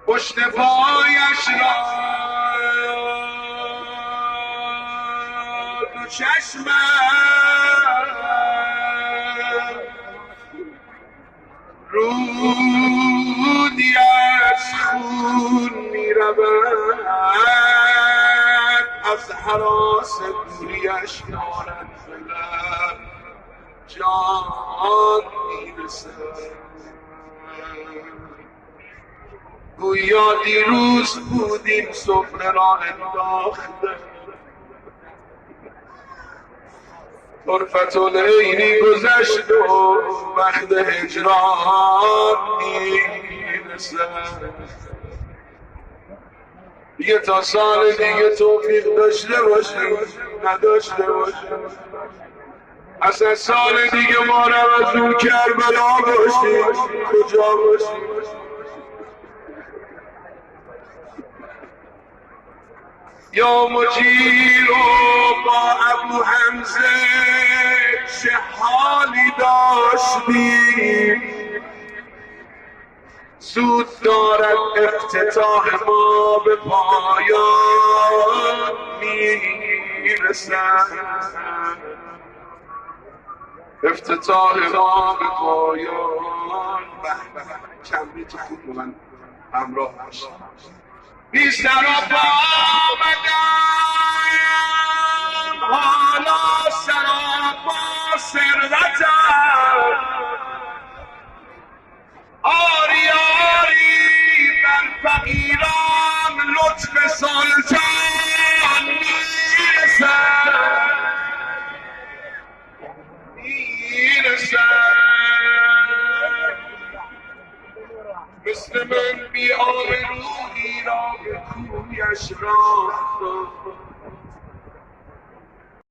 پشت پایش را دو چشمم رودی از خون می رود، از هراس دوریش دارد فلک جان می رسد. گویا دیروز بود این سفره را انداخته، طرفت العینی گذشت و وقت هجران میرسد. دیگه تا سال دیگه توفیق داشته باشیم نداشته باشیم، اصلا سال دیگه ما رو از اون کربلا باشیم کجا باشیم. یا مجیر با ابو حمزه چه حالی داشتیم، زود دارد افتتاح ما به پایان میرسد، افتتاح ما به پایان. به کمی تو خود با من همراه باشید. بی سر و پا آمدم، حالا سراپا ثروتم، آری آری بر فقیران لطف سلطان میرسد مثل من بی آبرویی را به کویش راه داد،